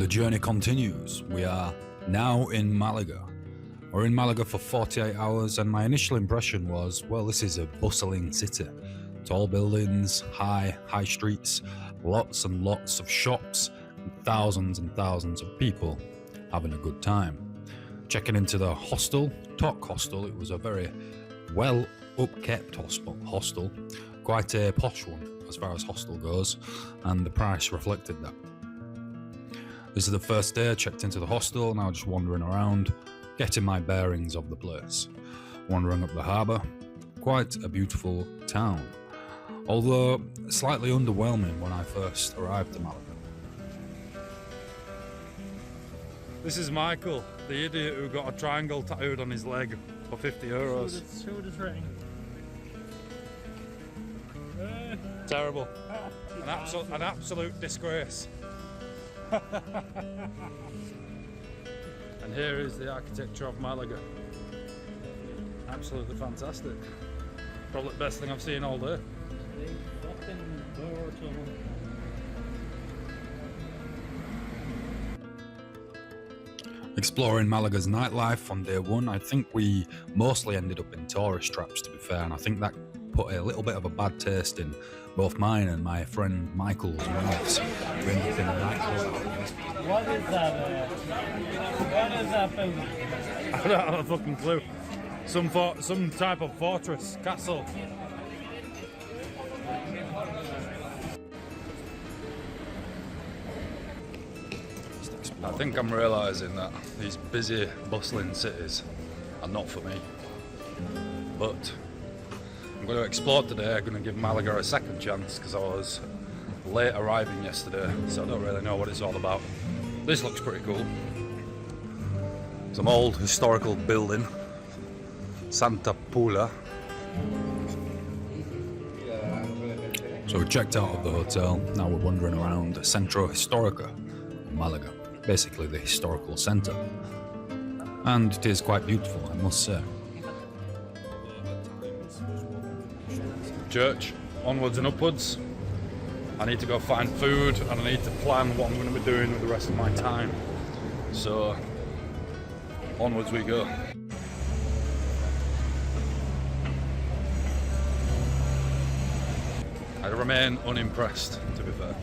The journey continues. We are now in Málaga. We're in Málaga for 48 hours, and my initial impression was, well, this is a bustling city. Tall buildings, high streets, lots and lots of shops, and thousands of people having a good time. Checking into the hostel, Talk Hostel, it was a very well upkept hostel, quite a posh one as far as hostel goes, and the price reflected that. This is the first day I checked into the hostel, now just wandering around, getting my bearings of the place. Wandering up the harbour, quite a beautiful town, although slightly underwhelming when I first arrived to Málaga. This is Michael, the idiot who got a triangle tattooed on his leg for 50 euros. Show the train. Terrible. An absolute disgrace. And here is the architecture of Málaga. Absolutely fantastic. Probably the best thing I've seen all day. Exploring Malaga's nightlife on day one, I think we mostly ended up in tourist traps, to be fair, and I think that put a little bit of a bad taste in both mine and my friend Michael's mouths. We ended up in a nightclub. What is that? What is that building? I don't have a fucking clue. Some type of fortress, castle. I think I'm realising that these busy, bustling cities are not for me. But I'm going to explore today. I'm going to give Málaga a second chance because I was late arriving yesterday, so I don't really know what it's all about. This looks pretty cool. Some old historical building, Santa Pula. So we checked out of the hotel, now we're wandering around Centro Histórico in Málaga, basically the historical centre. And it is quite beautiful, I must say. Church, onwards and upwards. I need to go find food and I need to plan what I'm going to be doing with the rest of my time. So, onwards we go. I remain unimpressed, to be fair.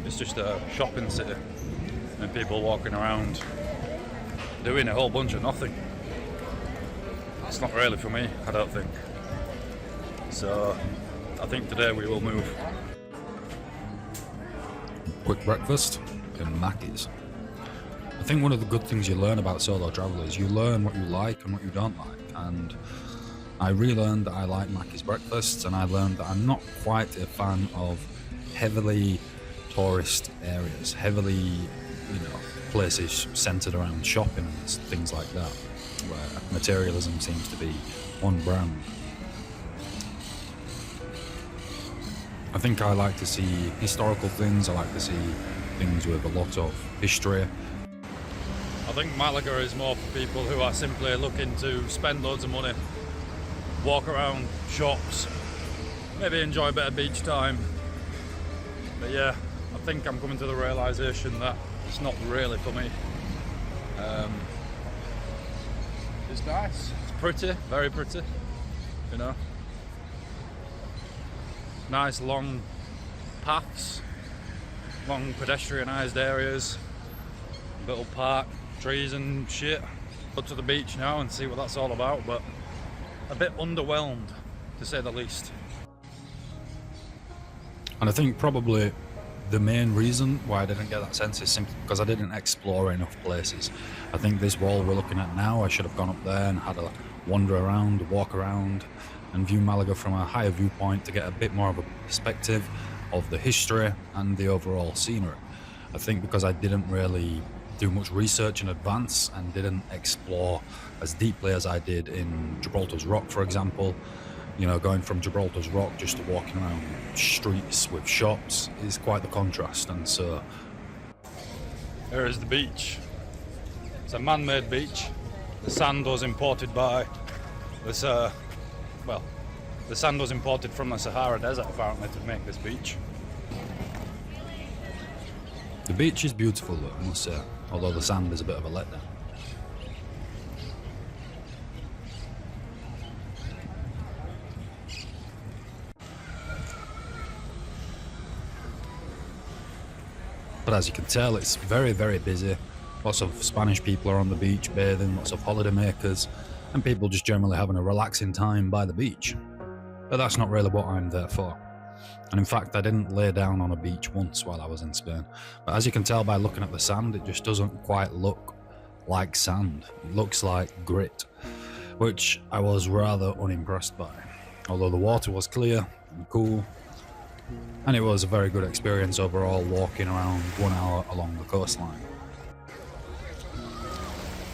It's just a shopping city and people walking around doing a whole bunch of nothing. It's not really for me, I don't think. So, I think today we will move. Quick breakfast in Mackey's. I think one of the good things you learn about solo travel is you learn what you like and what you don't like. And I relearned that I like Mackey's breakfasts, and I learned that I'm not quite a fan of heavily tourist areas, heavily, places centered around shopping and things like that, where materialism seems to be on brand. I think I like to see historical things, I like to see things with a lot of history. I think Málaga is more for people who are simply looking to spend loads of money, walk around shops, maybe enjoy a bit of beach time. But yeah, I think I'm coming to the realisation that it's not really for me. It's nice, it's pretty, very pretty, Nice long paths, long pedestrianised areas, little park, trees and shit. Go to the beach now and see what that's all about, but a bit underwhelmed, to say the least. And I think probably the main reason why I didn't get that sense is simply because I didn't explore enough places. I think this wall we're looking at now, I should have gone up there and had a wander around, walk around, and view Málaga from a higher viewpoint to get a bit more of a perspective of the history and the overall scenery. I think because I didn't really do much research in advance and didn't explore as deeply as I did in Gibraltar's Rock, for example, going from Gibraltar's Rock just to walking around streets with shops is quite the contrast. And so here is the beach. It's a man-made beach. The sand was imported by this the sand was imported from the Sahara Desert apparently to make this beach. The beach is beautiful though, I must say, although the sand is a bit of a letdown. But as you can tell, it's very, very busy. Lots of Spanish people are on the beach bathing, lots of holidaymakers, and people just generally having a relaxing time by the beach. But that's not really what I'm there for. And in fact, I didn't lay down on a beach once while I was in Spain. But as you can tell by looking at the sand, it just doesn't quite look like sand. It looks like grit, which I was rather unimpressed by. Although the water was clear and cool, and it was a very good experience overall walking around 1 hour along the coastline.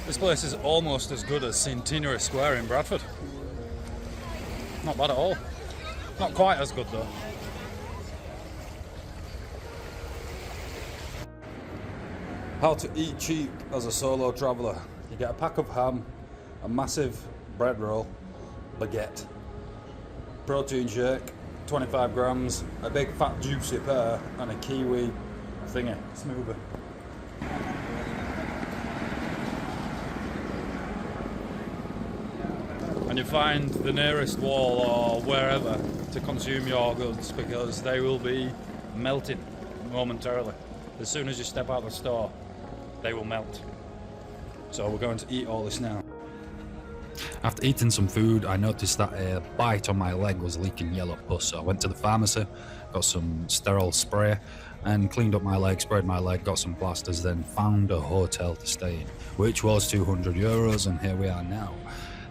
This place is almost as good as Centenary Square in Bradford. Not bad at all. Not quite as good though. How to eat cheap as a solo traveller. You get a pack of ham, a massive bread roll, baguette, protein shake, 25 grams, a big fat juicy pear, and a kiwi thingy, smoothie. And you find the nearest wall or wherever to consume your goods because they will be melting momentarily. As soon as you step out of the store, they will melt. So we're going to eat all this now. After eating some food, I noticed that a bite on my leg was leaking yellow pus, so I went to the pharmacy, got some sterile spray, and cleaned up my leg, sprayed my leg, got some plasters, then found a hotel to stay in, which was €200, and here we are now.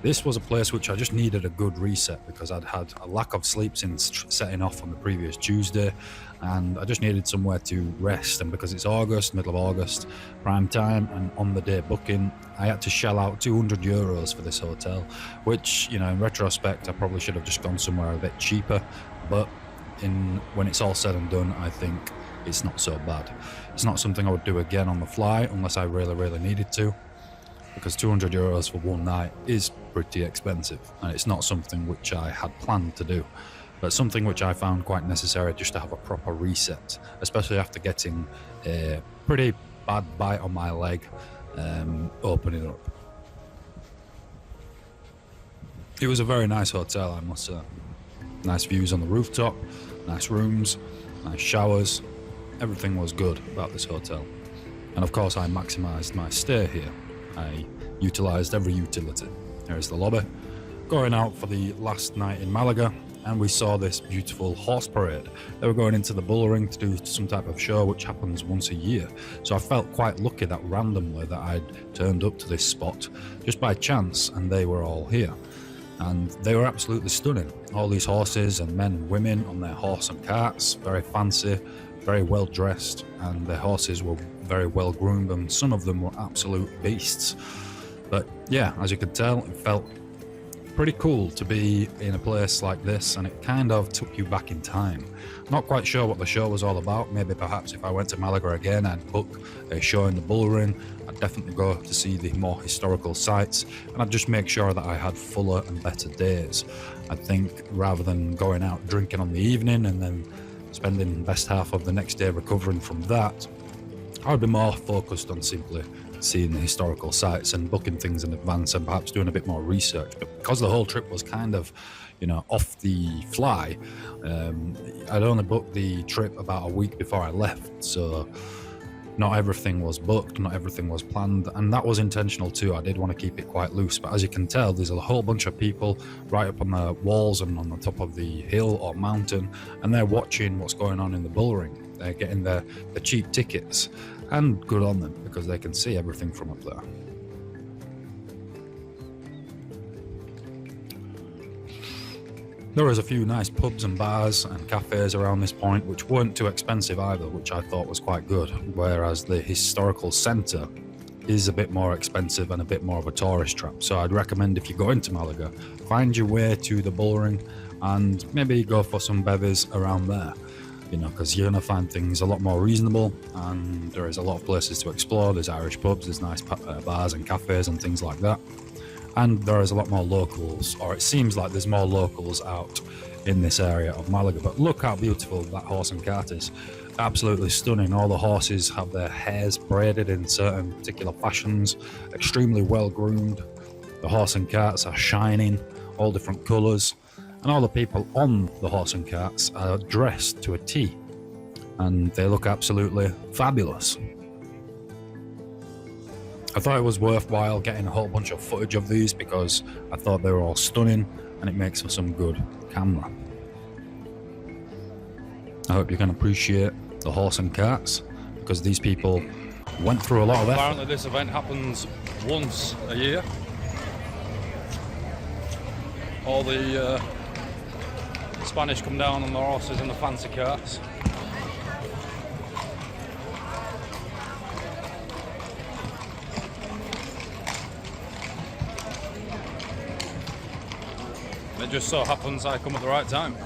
This was a place which I just needed a good reset because I'd had a lack of sleep since setting off on the previous Tuesday, and I just needed somewhere to rest. And because it's August, middle of August, prime time, and on the day booking, I had to shell out €200 for this hotel, which, you know, in retrospect, I probably should have just gone somewhere a bit cheaper. But when it's all said and done, I think it's not so bad. It's not something I would do again on the fly unless I really, really needed to, because €200 for one night is pretty expensive, and it's not something which I had planned to do, but something which I found quite necessary just to have a proper reset, especially after getting a pretty bad bite on my leg opening up. It was a very nice hotel, I must say. Nice views on the rooftop, nice rooms, nice showers. Everything was good about this hotel, and of course I maximised my stay here. I utilised every utility. There's the lobby. Going out for the last night in Málaga, and we saw this beautiful horse parade. They were going into the bull ring to do some type of show which happens once a year. So I felt quite lucky that randomly that I'd turned up to this spot just by chance, and they were all here. And they were absolutely stunning. All these horses and men and women on their horse and carts, very fancy, very well dressed, and their horses were very well groomed, and some of them were absolute beasts. But yeah, as you could tell, it felt pretty cool to be in a place like this, and it kind of took you back in time. Not quite sure what the show was all about. Maybe perhaps if I went to Malaga again, I'd book a show in the bull ring. I'd definitely go to see the more historical sites, and I'd just make sure that I had fuller and better days. I think rather than going out drinking on the evening and then spending the best half of the next day recovering from that, I'd be more focused on simply seeing the historical sites and booking things in advance and perhaps doing a bit more research. But because the whole trip was kind of, you know, off the fly, I'd only booked the trip about a week before I left, so not everything was booked, not everything was planned, and that was intentional too. I did want to keep it quite loose, but as you can tell, there's a whole bunch of people right up on the walls and on the top of the hill or mountain, and they're watching what's going on in the bull ring. They're getting the cheap tickets, and good on them because they can see everything from up there. There was a few nice pubs and bars and cafes around this point, which weren't too expensive either, which I thought was quite good, whereas the historical centre is a bit more expensive and a bit more of a tourist trap. So I'd recommend, if you go into Malaga, find your way to the bull ring and maybe go for some bevies around there, you know, because you're going to find things a lot more reasonable, and there is a lot of places to explore. There's Irish pubs, there's nice bars and cafes and things like that. And there is a lot more locals, or it seems like there's more locals out in this area of Malaga. But look how beautiful that horse and cart is. Absolutely stunning. All the horses have their hairs braided in certain particular fashions, extremely well groomed. The horse and carts are shining, all different colours, and all the people on the horse and carts are dressed to a T, and they look absolutely fabulous. I thought it was worthwhile getting a whole bunch of footage of these because I thought they were all stunning and it makes for some good camera. I hope you can appreciate the horse and carts because these people went through a lot of effort. Apparently this event happens once a year. All the Spanish come down on their horses in the fancy carts. It just so happens I come at the right time.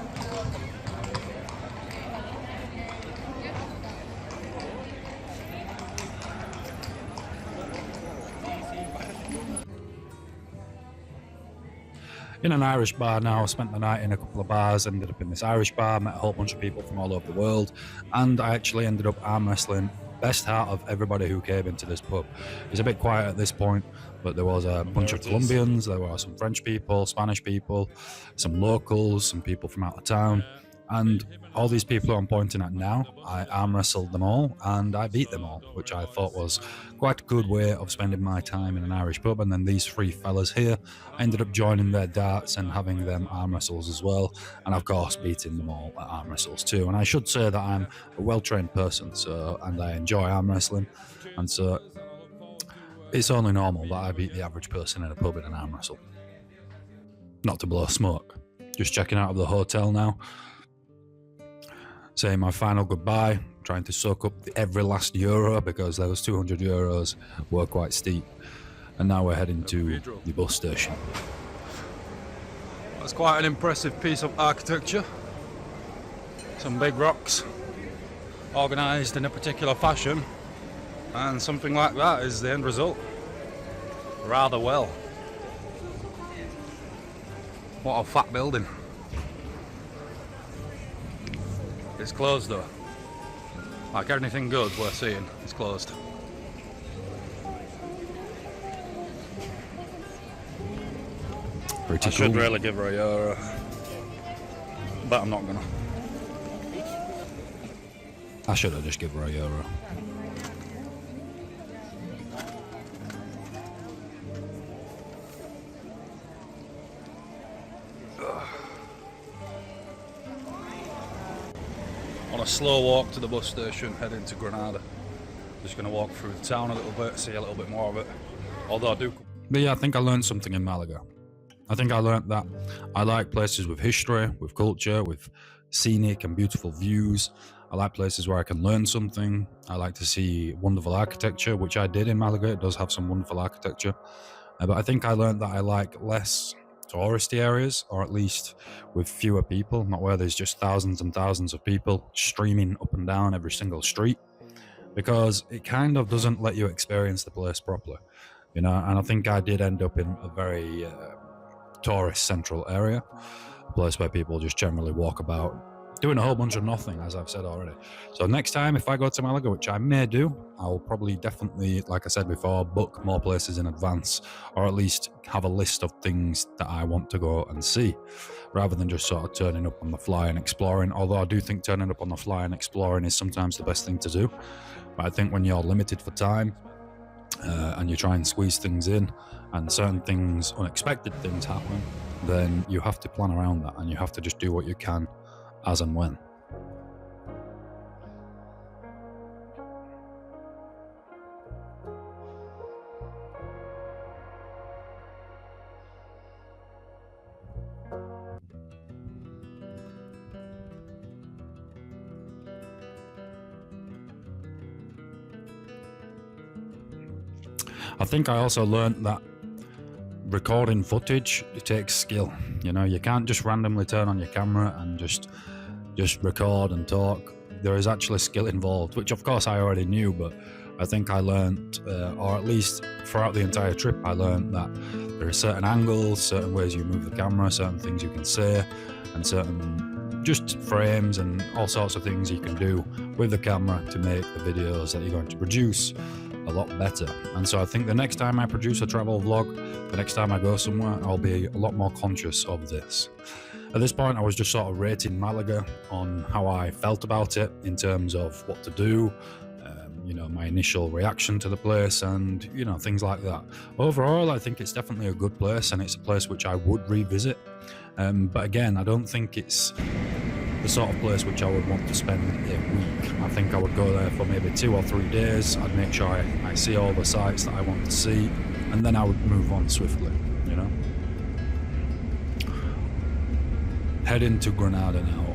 In an Irish bar now. I spent the night in a couple of bars, ended up in this Irish bar, met a whole bunch of people from all over the world, and I actually ended up arm wrestling best out of everybody who came into this pub. It's a bit quiet at this point, but there was a bunch of Colombians, there were some French people, Spanish people, some locals, some people from out of town, and all these people who I'm pointing at now, I arm wrestled them all and I beat them all, which I thought was quite a good way of spending my time in an Irish pub. And then these three fellas here, I ended up joining their darts and having them arm wrestles as well, and of course beating them all at arm wrestles too. And I should say that I'm a well-trained person, and I enjoy arm wrestling, and so it's only normal that I beat the average person in a pub in an arm wrestle. Not to blow smoke. Just checking out of the hotel now, saying my final goodbye, trying to soak up every last euro because those 200 euros were quite steep. And now we're heading to the bus station. That's quite an impressive piece of architecture. Some big rocks organised in a particular fashion, and something like that is the end result. Rather well. What a fat building. It's closed though. Like anything good we're seeing, it's closed. Pretty I should cool. really give her a euro, but I'm not gonna. I should have just given her a euro. On a slow walk to the bus station, heading to Granada. Just going to walk through the town a little bit, see a little bit more of it. Although I do. But yeah, I think I learned something in Malaga. I think I learned that I like places with history, with culture, with scenic and beautiful views. I like places where I can learn something. I like to see wonderful architecture, which I did in Malaga. It does have some wonderful architecture. But I think I learned that I like less touristy areas, or at least with fewer people, not where there's just thousands and thousands of people streaming up and down every single street, because it kind of doesn't let you experience the place properly, you know. And I think I did end up in a very tourist central area, a place where people just generally walk about doing a whole bunch of nothing, as I've said already. So next time if I go to Malaga, which I may do, I'll probably definitely, like I said before, book more places in advance, or at least have a list of things that I want to go and see, rather than just sort of turning up on the fly and exploring. Although I do think turning up on the fly and exploring is sometimes the best thing to do. But I think when you're limited for time, and you try and squeeze things in, and certain things, unexpected things happen, then you have to plan around that, and you have to just do what you can as and when. I think I also learned that recording footage, it takes skill. You know, you can't just randomly turn on your camera and just record and talk. There is actually skill involved, which of course I already knew, but I think I learned, or at least throughout the entire trip, I learned that there are certain angles, certain ways you move the camera, certain things you can say, and certain just frames and all sorts of things you can do with the camera to make the videos that you're going to produce a lot better. And so I think the next time I produce a travel vlog, the next time I go somewhere, I'll be a lot more conscious of this. At this point, I was just sort of rating Malaga on how I felt about it in terms of what to do, you know, my initial reaction to the place and, you know, things like that. Overall, I think it's definitely a good place and it's a place which I would revisit. But again, I don't think it's the sort of place which I would want to spend a week. I think I would go there for maybe 2 or 3 days. I'd make sure I see all the sites that I want to see, and then I would move on swiftly, you know. Heading to Granada now.